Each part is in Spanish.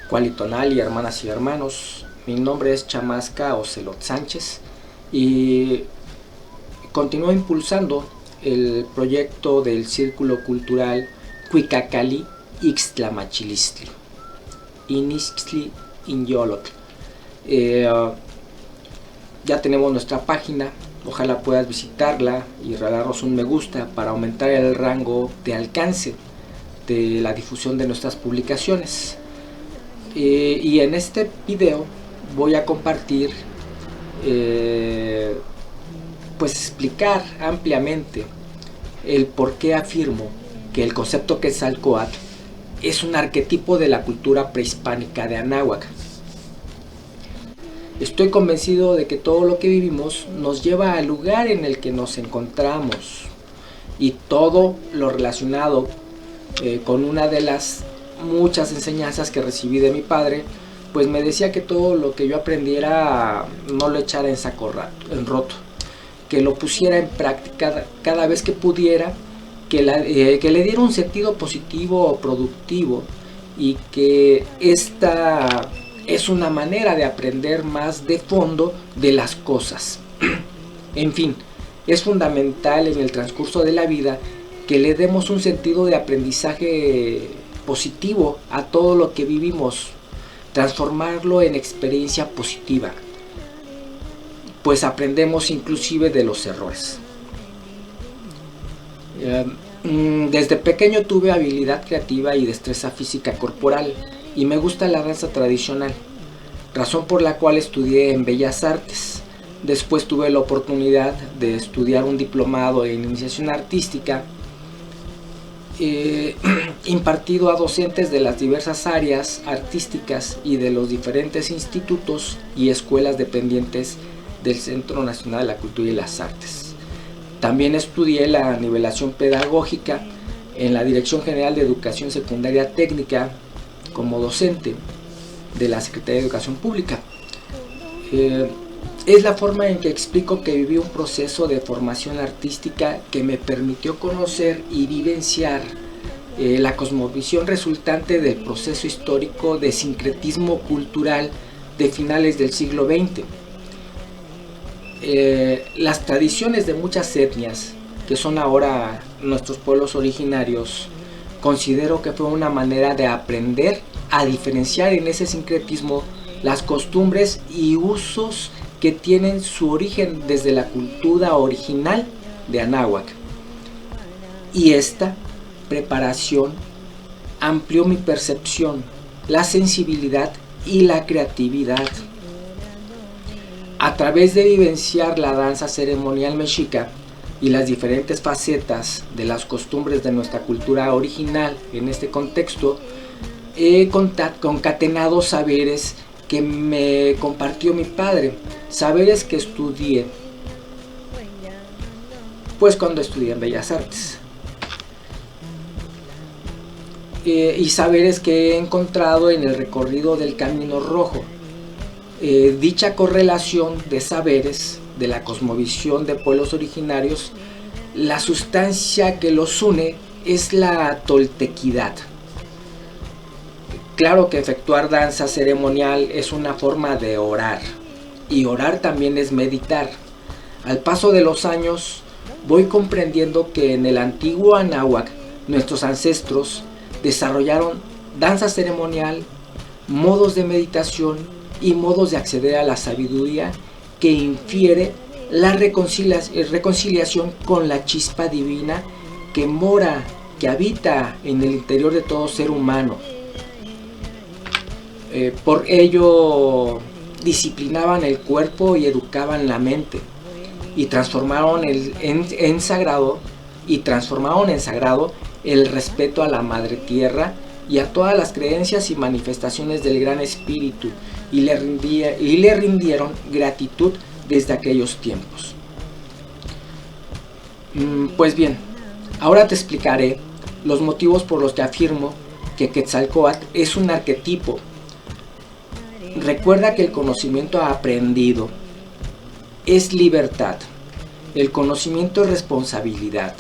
Cualitonal, hermanas y hermanos. Mi nombre es Chamasca Ocelot Sánchez y continúo impulsando el proyecto del Círculo Cultural Cuicacali Ixtlamachilistli, Inixtli Inyolotl. Ya tenemos nuestra página, ojalá puedas visitarla y regalarnos un me gusta para aumentar el rango de alcance de la difusión de nuestras publicaciones. Y en este video voy a compartir, pues explicar ampliamente el por qué afirmo que el concepto Quetzalcóatl es un arquetipo de la cultura prehispánica de Anáhuac. Estoy convencido de que todo lo que vivimos nos lleva al lugar en el que nos encontramos, y todo lo relacionado con una de las muchas enseñanzas que recibí de mi padre, pues me decía que todo lo que yo aprendiera no lo echara en saco roto, que lo pusiera en práctica cada vez que pudiera, que le diera un sentido positivo o productivo, y que esta es una manera de aprender más de fondo de las cosas. En fin, es fundamental en el transcurso de la vida que le demos un sentido de aprendizaje positivo a todo lo que vivimos, transformarlo en experiencia positiva, pues aprendemos inclusive de los errores. Desde pequeño tuve habilidad creativa y destreza física corporal, y me gusta la danza tradicional, razón por la cual estudié en Bellas Artes. Después tuve la oportunidad de estudiar un diplomado en iniciación artística, impartido a docentes de las diversas áreas artísticas y de los diferentes institutos y escuelas dependientes del Centro Nacional de la Cultura y las Artes. También estudié la nivelación pedagógica en la Dirección General de Educación Secundaria Técnica como docente de la Secretaría de Educación Pública. Es la forma en que explico que viví un proceso de formación artística que me permitió conocer y vivenciar la cosmovisión resultante del proceso histórico de sincretismo cultural de finales del siglo XX. Las tradiciones de muchas etnias, que son ahora nuestros pueblos originarios, considero que fue una manera de aprender a diferenciar en ese sincretismo las costumbres y usos que tienen su origen desde la cultura original de Anáhuac. Y esta preparación amplió mi percepción, la sensibilidad y la creatividad. A través de vivenciar la danza ceremonial mexica y las diferentes facetas de las costumbres de nuestra cultura original en este contexto, he concatenado saberes que me compartió mi padre, saberes que estudié, pues cuando estudié en Bellas Artes, y saberes que he encontrado en el recorrido del Camino Rojo. Dicha correlación de saberes de la cosmovisión de pueblos originarios, la sustancia que los une es la toltequidad. Claro que efectuar danza ceremonial es una forma de orar, y orar también es meditar. Al paso de los años voy comprendiendo que en el antiguo Anáhuac nuestros ancestros desarrollaron danza ceremonial, modos de meditación y modos de acceder a la sabiduría que infiere la reconciliación con la chispa divina que mora, que habita en el interior de todo ser humano. Por ello disciplinaban el cuerpo y educaban la mente, y transformaron en sagrado el respeto a la madre tierra y a todas las creencias y manifestaciones del gran espíritu, y le rindieron gratitud desde aquellos tiempos. Pues bien, ahora te explicaré los motivos por los que afirmo que Quetzalcóatl es un arquetipo. Recuerda que el conocimiento aprendido es libertad, el conocimiento es responsabilidad,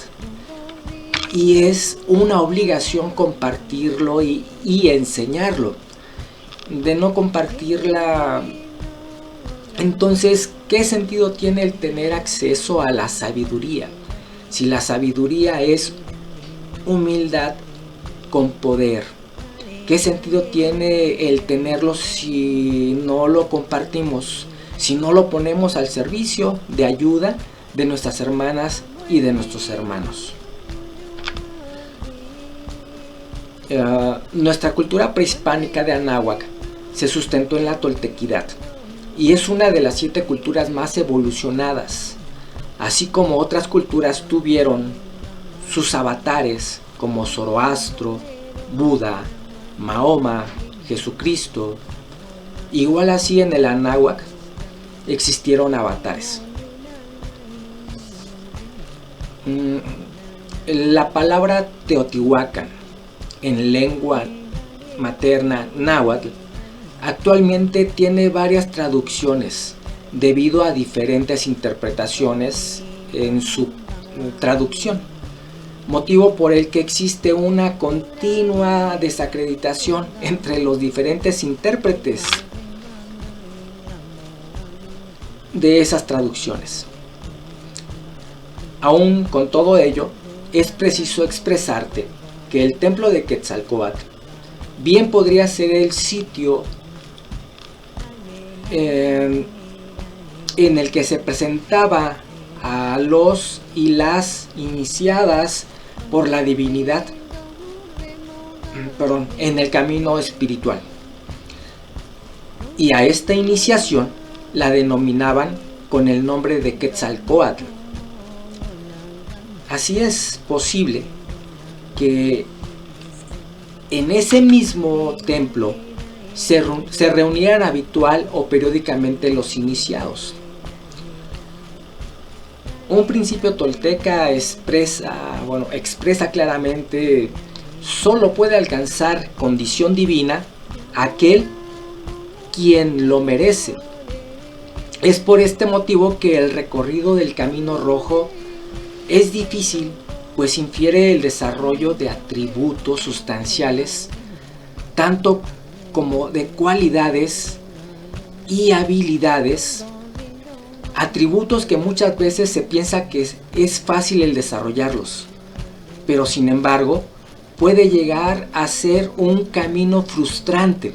y es una obligación compartirlo y enseñarlo. de no compartirla, entonces, ¿qué sentido tiene el tener acceso a la sabiduría? Si la sabiduría es humildad con poder, ¿qué sentido tiene el tenerlo si no lo compartimos? Si no lo ponemos al servicio de ayuda de nuestras hermanas y de nuestros hermanos. Nuestra cultura prehispánica de Anáhuac se sustentó en la toltequidad y es una de las 7 culturas más evolucionadas, así como otras culturas tuvieron sus avatares como Zoroastro, Buda, Mahoma, Jesucristo. Igual así en el Anáhuac existieron avatares. La palabra Teotihuacán en lengua materna náhuatl actualmente tiene varias traducciones debido a diferentes interpretaciones en su traducción, motivo por el que existe una continua desacreditación entre los diferentes intérpretes de esas traducciones. Aún con todo ello, es preciso expresarte que el templo de Quetzalcóatl bien podría ser el sitio en el que se presentaba a los y las iniciadas por la divinidad, en el camino espiritual. Y a esta iniciación la denominaban con el nombre de Quetzalcóatl. Así es posible que en ese mismo templo se reunieran habitual o periódicamente los iniciados. Un principio tolteca expresa claramente: solo puede alcanzar condición divina aquel quien lo merece. Es por este motivo que el recorrido del camino rojo es difícil, pues infiere el desarrollo de atributos sustanciales, tanto como de cualidades y habilidades, atributos que muchas veces se piensa que es fácil el desarrollarlos, pero sin embargo puede llegar a ser un camino frustrante.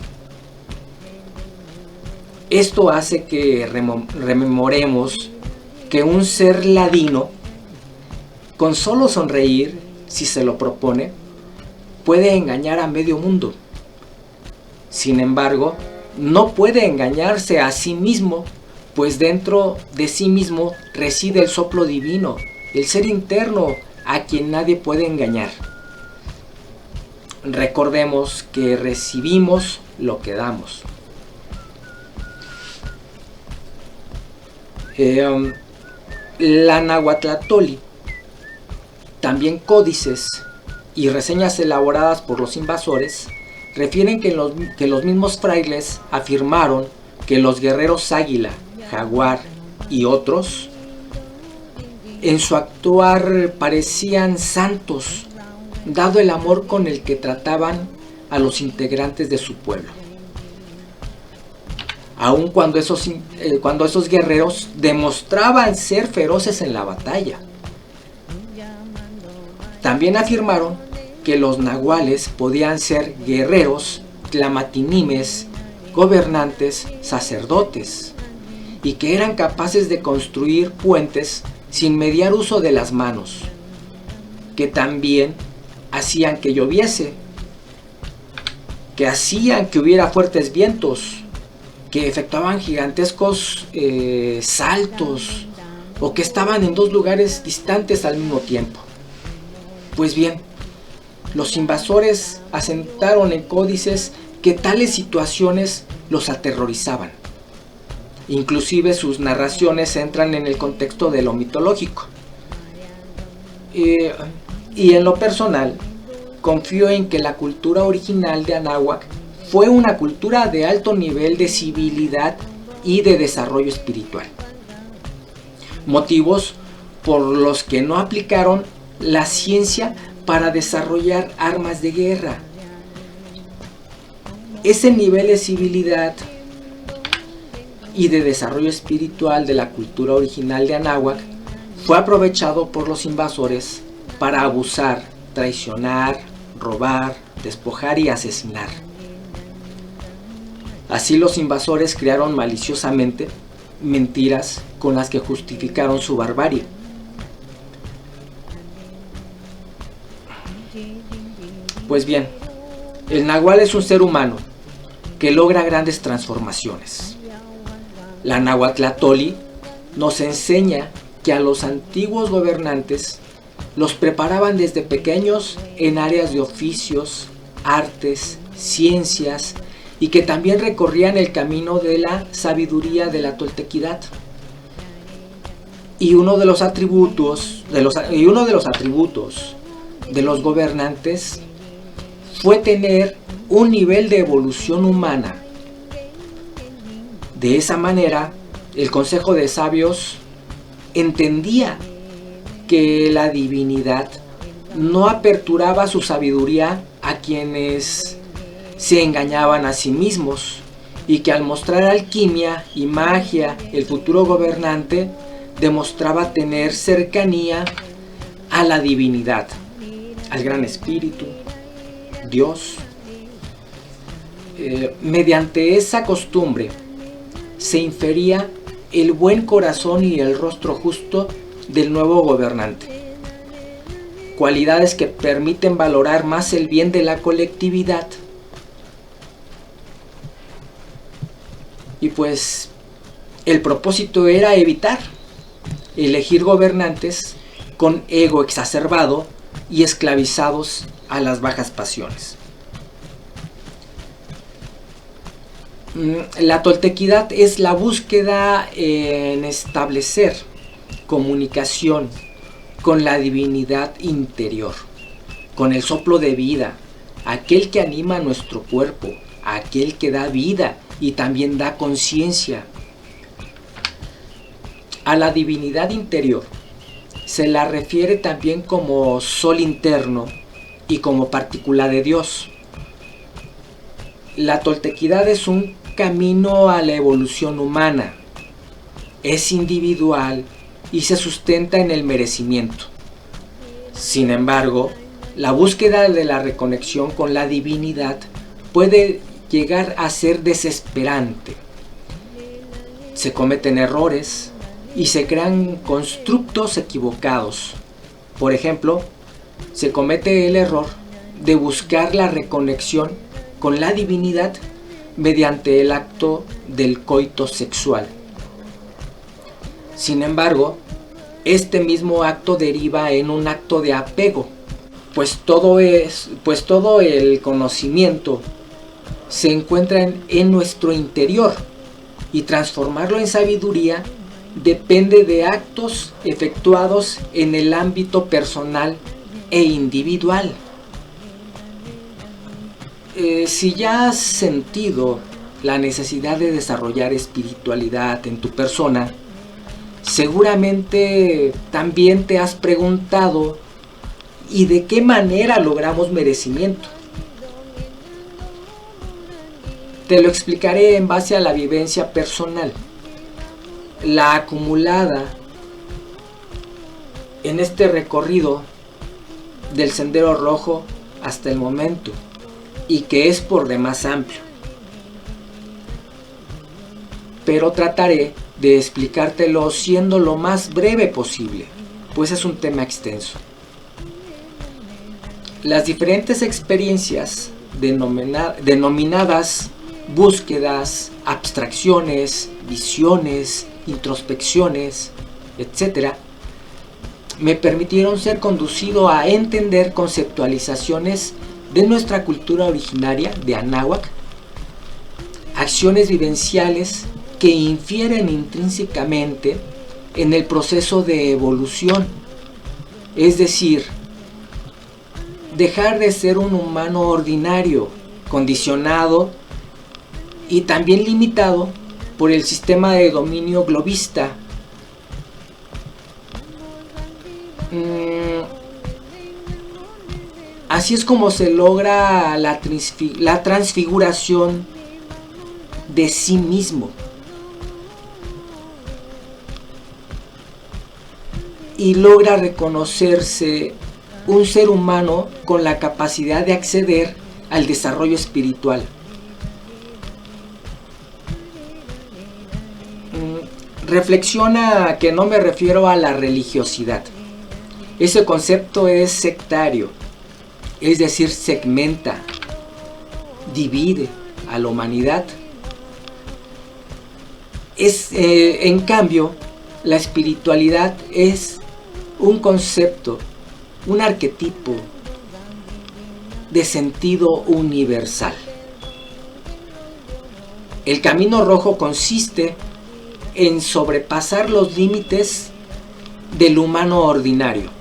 Esto hace que rememoremos que un ser ladino, con solo sonreír, si se lo propone, puede engañar a medio mundo. Sin embargo, no puede engañarse a sí mismo, pues dentro de sí mismo reside el soplo divino, el ser interno a quien nadie puede engañar. Recordemos que recibimos lo que damos. La Nahuatlatóli, también códices y reseñas elaboradas por los invasores, refieren que los mismos frailes afirmaron que los guerreros águila, jaguar y otros, en su actuar parecían santos, dado el amor con el que trataban a los integrantes de su pueblo, aun cuando esos guerreros demostraban ser feroces en la batalla. También afirmaron que los nahuales podían ser guerreros, tlamatinimes, gobernantes, sacerdotes, y que eran capaces de construir puentes sin mediar uso de las manos, que también hacían que lloviese, que hacían que hubiera fuertes vientos, que efectuaban gigantescos saltos, o que estaban en 2 lugares distantes al mismo tiempo. Pues bien, los invasores asentaron en códices que tales situaciones los aterrorizaban. Inclusive sus narraciones entran en el contexto de lo mitológico. Y en lo personal, confío en que la cultura original de Anáhuac fue una cultura de alto nivel de civilidad y de desarrollo espiritual. Motivos por los que no aplicaron la ciencia para desarrollar armas de guerra. ese nivel de civilidad y de desarrollo espiritual de la cultura original de Anáhuac fue aprovechado por los invasores para abusar, traicionar, robar, despojar y asesinar. Así los invasores crearon maliciosamente mentiras con las que justificaron su barbarie. Pues bien, el nahual es un ser humano que logra grandes transformaciones. La Nahuatl nos enseña que a los antiguos gobernantes los preparaban desde pequeños en áreas de oficios, artes, ciencias, y que también recorrían el camino de la sabiduría de la toltequidad. Y uno de los atributos de los gobernantes fue tener un nivel de evolución humana. De esa manera, el Consejo de Sabios entendía que la divinidad no aperturaba su sabiduría a quienes se engañaban a sí mismos, y que al mostrar alquimia y magia, el futuro gobernante demostraba tener cercanía a la divinidad, al Gran Espíritu, Dios. Mediante esa costumbre se infería el buen corazón y el rostro justo del nuevo gobernante, cualidades que permiten valorar más el bien de la colectividad. Y pues el propósito era evitar elegir gobernantes con ego exacerbado y esclavizados a las bajas pasiones. La toltequidad es la búsqueda en establecer comunicación con la divinidad interior, con el soplo de vida, aquel que anima nuestro cuerpo, aquel que da vida y también da conciencia. A la divinidad interior se la refiere también como sol interno y como partícula de Dios. La toltequidad es un camino a la evolución humana, es individual y se sustenta en el merecimiento. Sin embargo, la búsqueda de la reconexión con la divinidad puede llegar a ser desesperante. Se cometen errores y se crean constructos equivocados. Por ejemplo, se comete el error de buscar la reconexión con la divinidad mediante el acto del coito sexual. Sin embargo, este mismo acto deriva en un acto de apego, pues todo el conocimiento se encuentra en nuestro interior, y transformarlo en sabiduría depende de actos efectuados en el ámbito personal e individual. Si ya has sentido la necesidad de desarrollar espiritualidad en tu persona, seguramente también te has preguntado: ¿y de qué manera logramos merecimiento? Te lo explicaré en base a la vivencia personal, la acumulada en este recorrido del Sendero Rojo hasta el momento, y que es por demás amplio. Pero trataré de explicártelo siendo lo más breve posible, pues es un tema extenso. Las diferentes experiencias denominadas búsquedas, abstracciones, visiones, introspecciones, etc., me permitieron ser conducido a entender conceptualizaciones de nuestra cultura originaria de Anáhuac, acciones vivenciales que infieren intrínsecamente en el proceso de evolución, es decir, dejar de ser un humano ordinario, condicionado y también limitado por el sistema de dominio globista. Así es como se logra la transfiguración de sí mismo. Y logra reconocerse un ser humano con la capacidad de acceder al desarrollo espiritual. Reflexiona que no me refiero a la religiosidad. Ese concepto es sectario, es decir, segmenta, divide a la humanidad. En cambio, la espiritualidad es un concepto, un arquetipo de sentido universal. El camino rojo consiste en sobrepasar los límites del humano ordinario,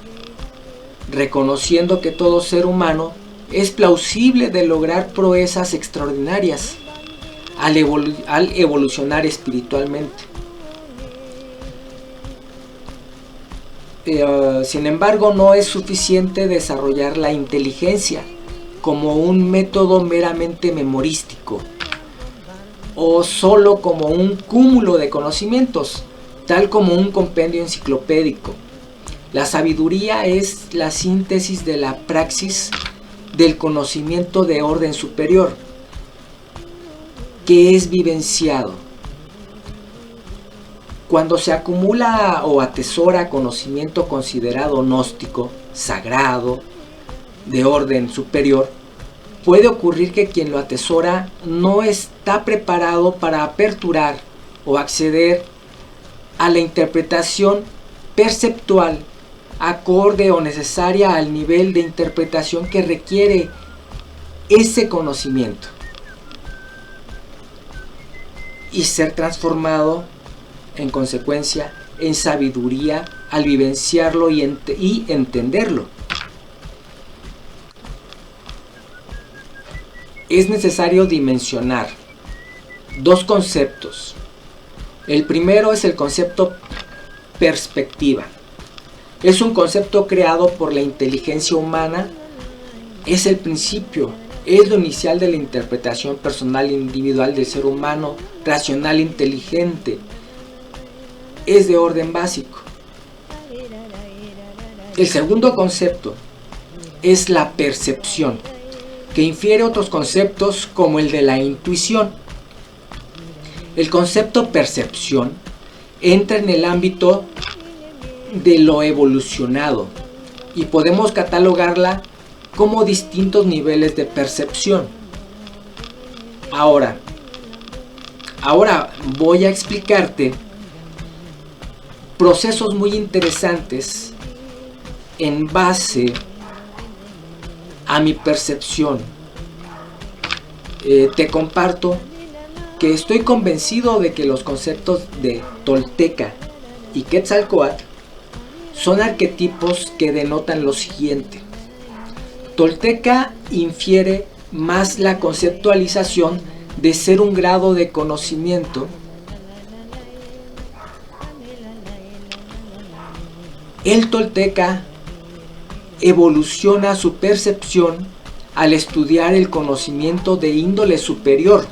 reconociendo que todo ser humano es plausible de lograr proezas extraordinarias al evolucionar espiritualmente. Sin embargo, no es suficiente desarrollar la inteligencia como un método meramente memorístico o solo como un cúmulo de conocimientos, tal como un compendio enciclopédico. La sabiduría es la síntesis de la praxis del conocimiento de orden superior, que es vivenciado. Cuando se acumula o atesora conocimiento considerado gnóstico, sagrado, de orden superior, puede ocurrir que quien lo atesora no está preparado para aperturar o acceder a la interpretación perceptual acorde o necesaria al nivel de interpretación que requiere ese conocimiento y ser transformado en consecuencia en sabiduría al vivenciarlo y entenderlo. Es necesario dimensionar dos conceptos. El primero es el concepto perspectiva. Es un concepto creado por la inteligencia humana, es el principio, es lo inicial de la interpretación personal e individual del ser humano, racional e inteligente. Es de orden básico. El segundo concepto es la percepción, que infiere otros conceptos como el de la intuición. El concepto percepción entra en el ámbito de lo evolucionado y podemos catalogarla como distintos niveles de percepción. Ahora voy a explicarte procesos muy interesantes en base a mi percepción. Te comparto que estoy convencido de que los conceptos de Tolteca y Quetzalcóatl son arquetipos que denotan lo siguiente. Tolteca infiere más la conceptualización de ser un grado de conocimiento. El Tolteca evoluciona su percepción al estudiar el conocimiento de índole superior,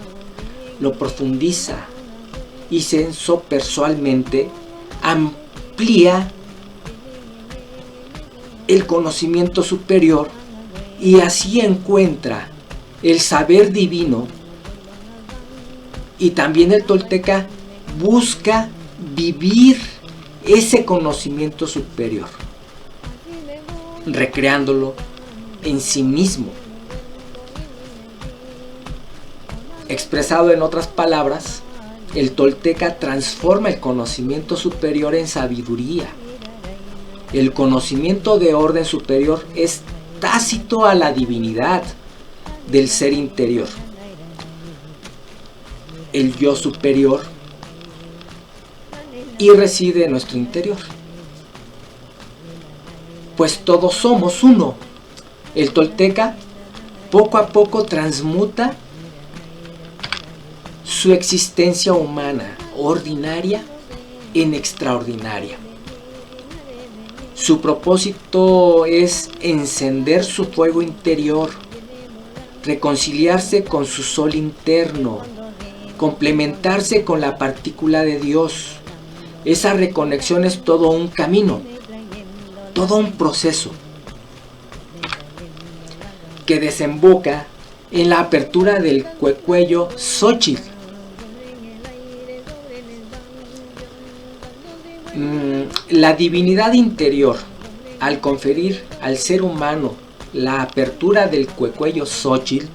lo profundiza y senso-persualmente amplía el conocimiento superior y así encuentra el saber divino. Y también el Tolteca busca vivir ese conocimiento superior, recreándolo en sí mismo. Expresado en otras palabras, el Tolteca transforma el conocimiento superior en sabiduría. El conocimiento de orden superior es tácito a la divinidad del ser interior. El yo superior y reside en nuestro interior. Pues todos somos uno. El Tolteca poco a poco transmuta su existencia humana ordinaria en extraordinaria. Su propósito es encender su fuego interior, reconciliarse con su sol interno, complementarse con la partícula de Dios. Esa reconexión es todo un camino, todo un proceso que desemboca en la apertura del cuello Xochitl. La divinidad interior, al conferir al ser humano la apertura del cuello Xochitl,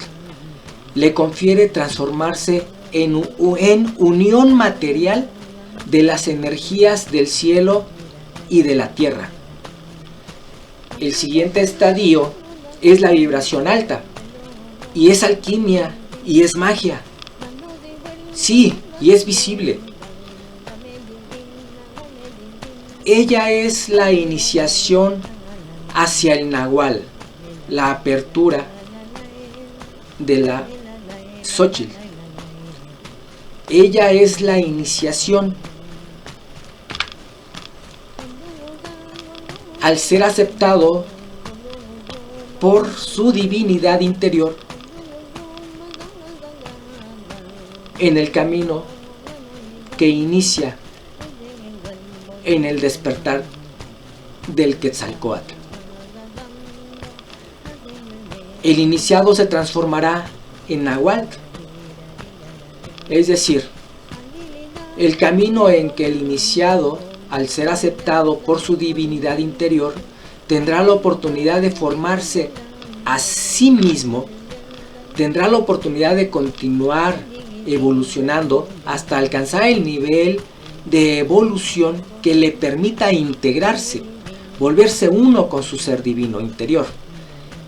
le confiere transformarse en unión material de las energías del cielo y de la tierra. El siguiente estadio es la vibración alta, y es alquimia, y es magia. Sí, y es visible. Ella es la iniciación hacia el Nahual, la apertura de la Xochitl. Ella es la iniciación. Al ser aceptado por su divinidad interior en el camino que inicia en el despertar del Quetzalcóatl. El iniciado se transformará en Nahuatl, es decir, el camino en que el iniciado, al ser aceptado por su divinidad interior, tendrá la oportunidad de formarse a sí mismo, tendrá la oportunidad de continuar evolucionando hasta alcanzar el nivel de evolución que le permita integrarse, volverse uno con su ser divino interior.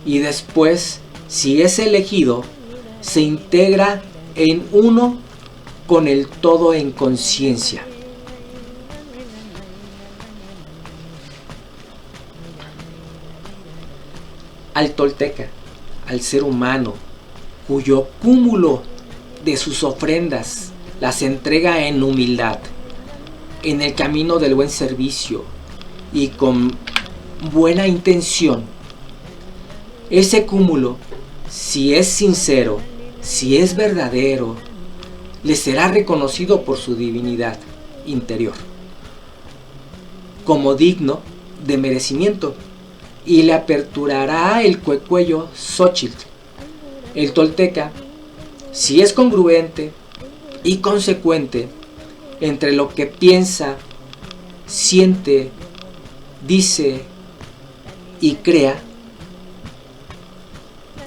Y después, si es elegido, se integra en uno con el todo en conciencia. Al tolteca, al ser humano, cuyo cúmulo de sus ofrendas las entrega en humildad, en el camino del buen servicio y con buena intención, ese cúmulo, si es sincero, si es verdadero, le será reconocido por su divinidad interior como digno de merecimiento y le aperturará el cuello Xochitl. El tolteca, si es congruente y consecuente entre lo que piensa, siente, dice y crea,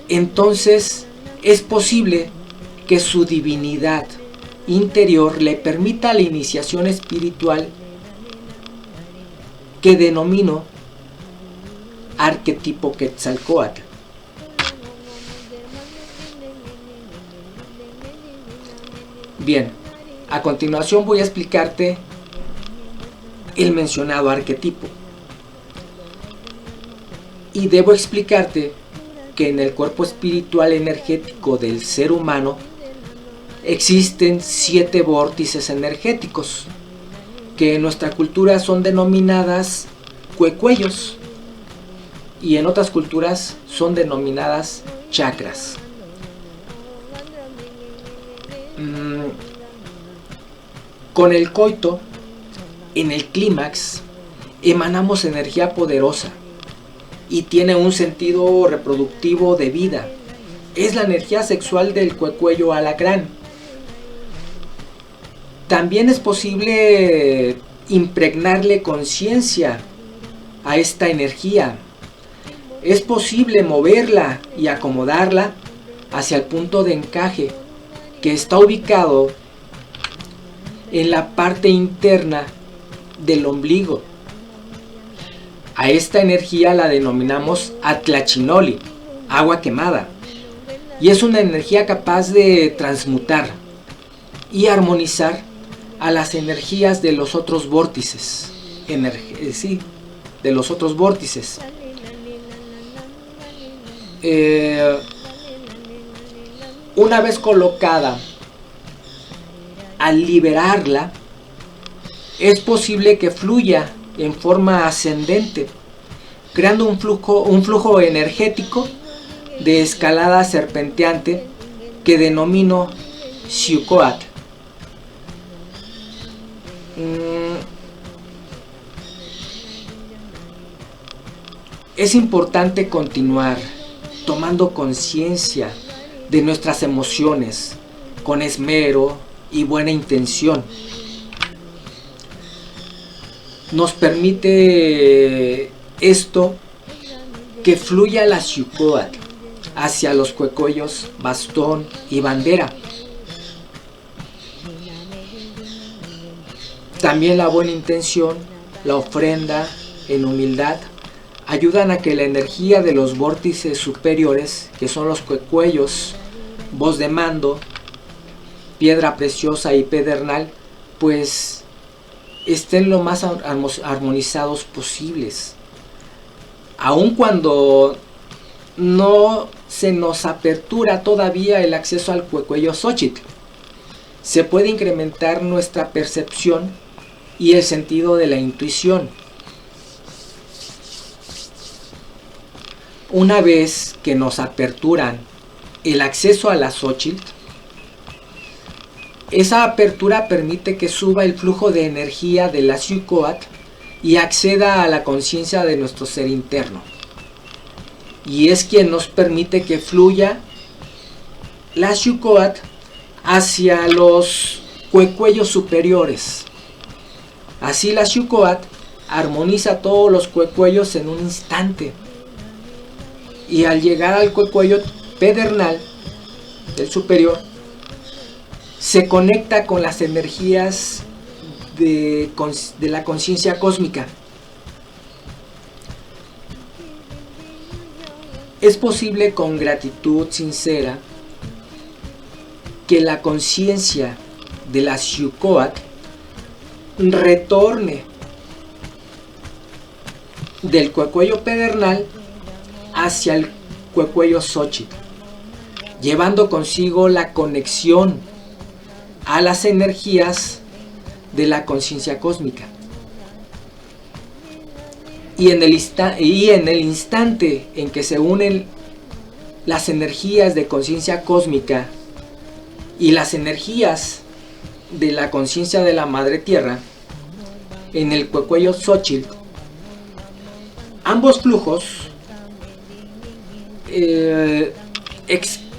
entonces es posible que su divinidad interior le permita la iniciación espiritual que denomino arquetipo Quetzalcóatl. Bien, a continuación voy a explicarte el mencionado arquetipo. Y debo explicarte que en el cuerpo espiritual energético del ser humano existen 7 vórtices energéticos que en nuestra cultura son denominadas cuellos y en otras culturas son denominadas chakras. Con el coito, en el clímax, emanamos energía poderosa y tiene un sentido reproductivo de vida. Es la energía sexual del cuello alacrán. También es posible impregnarle conciencia a esta energía. Es posible moverla y acomodarla hacia el punto de encaje que está ubicado en la parte interna del ombligo. A esta energía la denominamos atlachinoli, agua quemada, y es una energía capaz de transmutar y armonizar a las energías de los otros vórtices, de los otros vórtices. Una vez colocada, al liberarla, es posible que fluya en forma ascendente creando un flujo energético de escalada serpenteante que denomino Xiuhcoatl. Es importante continuar tomando conciencia de nuestras emociones con esmero y buena intención. Nos permite esto que fluya la Xiuhcoatl hacia los cuecuellos, bastón y bandera. También la buena intención, la ofrenda en humildad, ayudan a que la energía de los vórtices superiores, que son los cuecuellos, voz de mando, piedra preciosa y pedernal, pues estén lo más armonizados posibles. Aun cuando no se nos apertura todavía el acceso al cuecuello Xochitl, se puede incrementar nuestra percepción y el sentido de la intuición. Una vez que nos aperturan el acceso a la Xochitl, esa apertura permite que suba el flujo de energía de la Xiuhcoatl y acceda a la conciencia de nuestro ser interno. Y es quien nos permite que fluya la Xiuhcoatl hacia los cuecuellos superiores. Así la Xiuhcoatl armoniza todos los cuecuellos en un instante. Y al llegar al cuecuello pedernal del superior, se conecta con las energías de la conciencia cósmica. Es posible con gratitud sincera que la conciencia de la Xiuhcoatl retorne del cuecuello pedernal hacia el cuecuello Xochitl, llevando consigo la conexión a las energías de la conciencia cósmica. Y en el instante en que se unen las energías de conciencia cósmica y las energías de la conciencia de la Madre Tierra, en el cuecuello Xochitl, ambos flujos explotan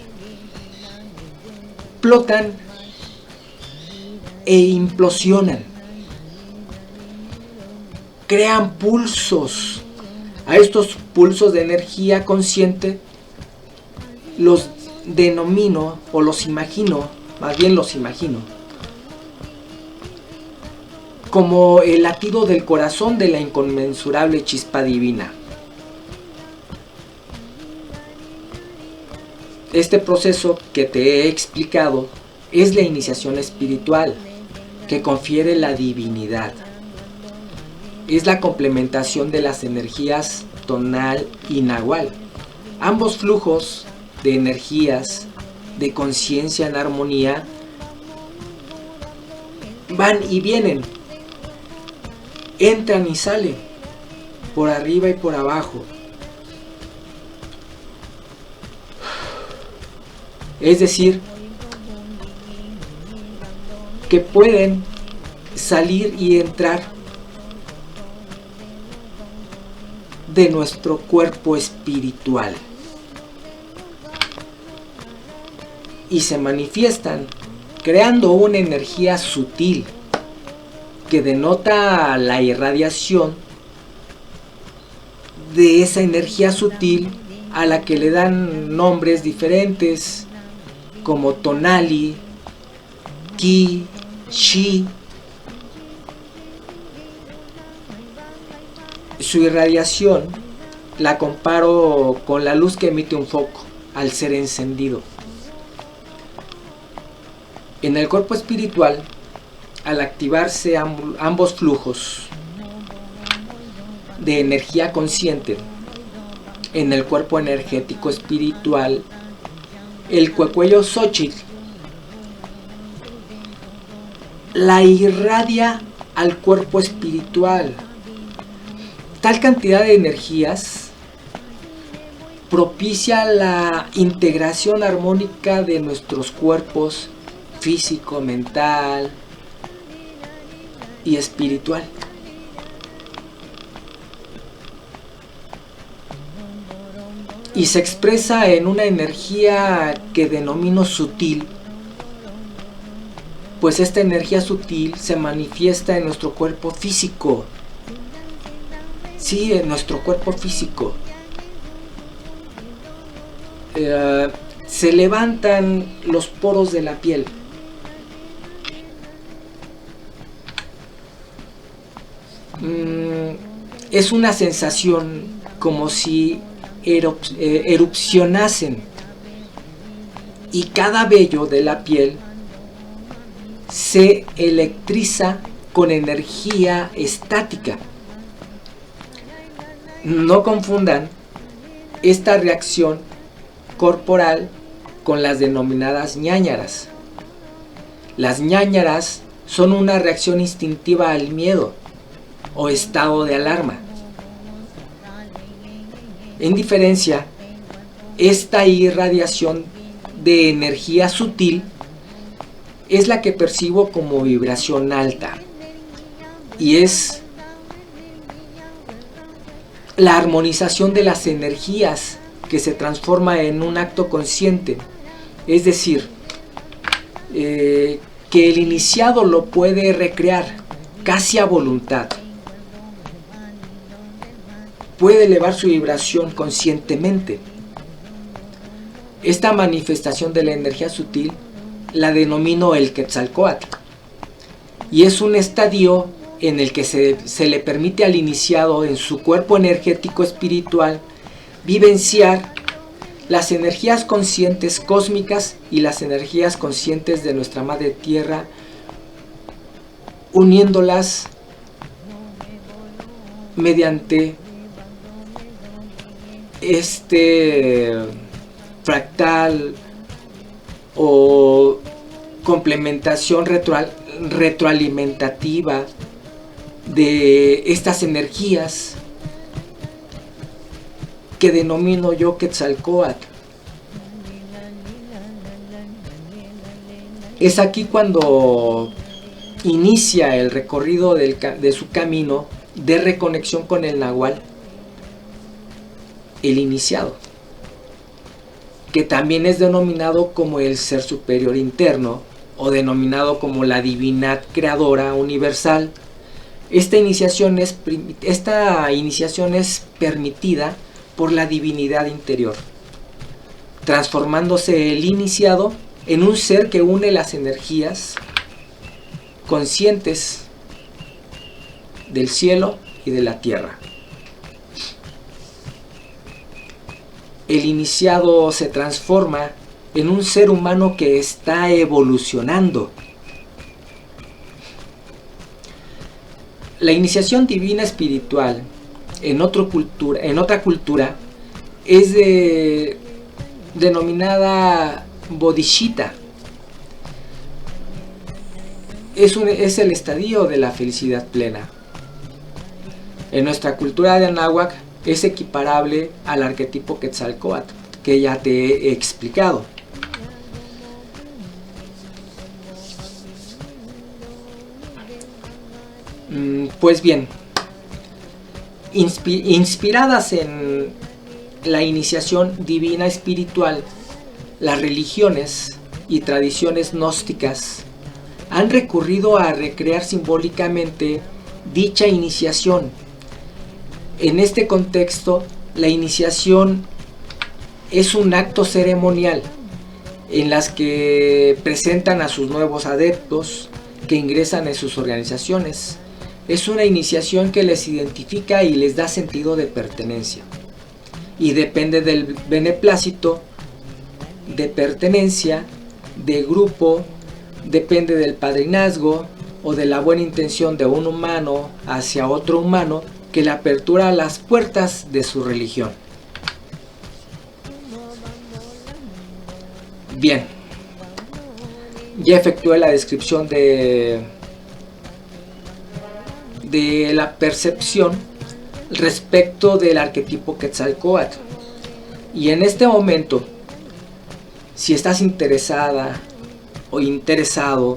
e implosionan, crean pulsos. A estos pulsos de energía consciente los denomino, o los imagino, más bien los imagino, como el latido del corazón de la inconmensurable chispa divina. Este proceso que te he explicado es la iniciación espiritual que confiere la divinidad. Es la complementación de las energías tonal y nahual. Ambos flujos de energías de conciencia en armonía van y vienen, entran y salen, por arriba y por abajo. Es decir, que pueden salir y entrar de nuestro cuerpo espiritual y se manifiestan creando una energía sutil que denota la irradiación de esa energía sutil, a la que le dan nombres diferentes como tonali, ki, shi. Su irradiación la comparo con la luz que emite un foco al ser encendido. En el cuerpo espiritual, al activarse ambos flujos de energía consciente, en el cuerpo energético espiritual, el cuecuello Xochitl la irradia al cuerpo espiritual, Tal cantidad de energías propicia la integración armónica de nuestros cuerpos físico, mental y espiritual. Y se expresa en una energía que denomino sutil, pues esta energía sutil se manifiesta en nuestro cuerpo físico. Sí, en nuestro cuerpo físico. Se levantan los poros de la piel. Es una sensación como si erupcionasen, y cada vello de la piel se electriza con energía estática. No confundan esta reacción corporal con las denominadas ñáñaras. Las ñáñaras son una reacción instintiva al miedo o estado de alarma. En diferencia, esta irradiación de energía sutil es la que percibo como vibración alta, y es la armonización de las energías que se transforma en un acto consciente, es decir, que el iniciado lo puede recrear casi a voluntad. Puede elevar su vibración conscientemente. Esta manifestación de la energía sutil la denomino el Quetzalcóatl, y es un estadio en el que se le permite al iniciado en su cuerpo energético espiritual vivenciar las energías conscientes cósmicas y las energías conscientes de nuestra Madre Tierra, uniéndolas mediante este fractal o complementación retroalimentativa de estas energías que denomino yo Quetzalcóatl. Es aquí cuando inicia el recorrido de su camino de reconexión con el Nahual, el iniciado, que también es denominado como el ser superior interno o denominado como la divinidad creadora universal. Esta iniciación es permitida por la divinidad interior, transformándose el iniciado en un ser que une las energías conscientes del cielo y de la tierra. El iniciado se transforma en un ser humano que está evolucionando. La iniciación divina espiritual en otra cultura es denominada bodhisattva. Es el estadio de la felicidad plena. En nuestra cultura de Anáhuac es equiparable al arquetipo Quetzalcóatl, que ya te he explicado. Pues bien, inspiradas en la iniciación divina espiritual, las religiones y tradiciones gnósticas han recurrido a recrear simbólicamente dicha iniciación. En este contexto, la iniciación es un acto ceremonial en las que presentan a sus nuevos adeptos que ingresan en sus organizaciones. Es una iniciación que les identifica y les da sentido de pertenencia, y depende del beneplácito de pertenencia, de grupo, depende del padrinazgo o de la buena intención de un humano hacia otro humano que le apertura las puertas de su religión. Bien, ya efectué la descripción de la percepción, respecto del arquetipo Quetzalcóatl. Y en este momento, si estás interesada o interesado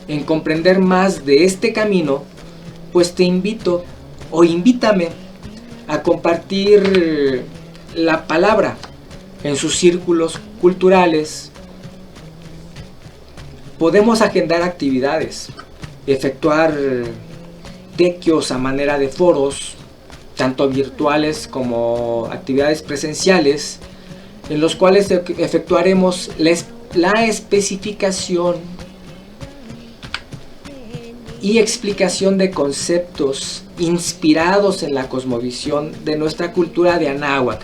en comprender más de este camino, pues te invito o invítame a compartir la palabra en sus círculos culturales. Podemos agendar actividades, efectuar tequios a manera de foros, tanto virtuales como actividades presenciales, en los cuales efectuaremos la especificación y explicación de conceptos inspirados en la cosmovisión de nuestra cultura de Anáhuac,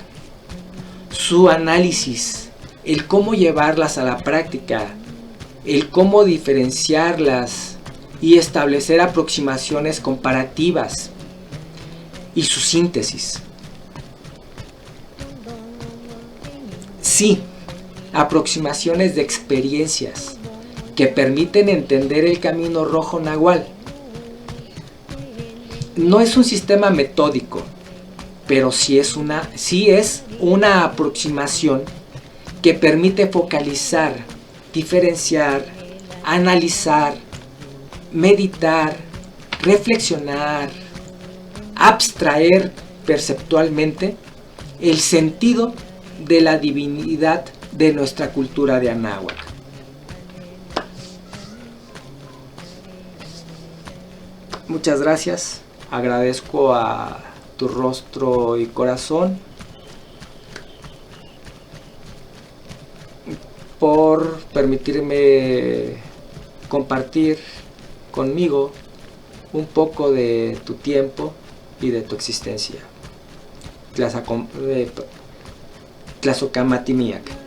su análisis, el cómo llevarlas a la práctica, el cómo diferenciarlas y establecer aproximaciones comparativas y su síntesis. Sí, aproximaciones de experiencias que permiten entender el camino rojo nahual. No es un sistema metódico, pero sí es una aproximación que permite focalizar, diferenciar, analizar, meditar, reflexionar, abstraer perceptualmente el sentido de la divinidad de nuestra cultura de Anáhuac. Muchas gracias, agradezco a tu rostro y corazón por permitirme compartir conmigo un poco de tu tiempo y de tu existencia. Tlazocamatimiac.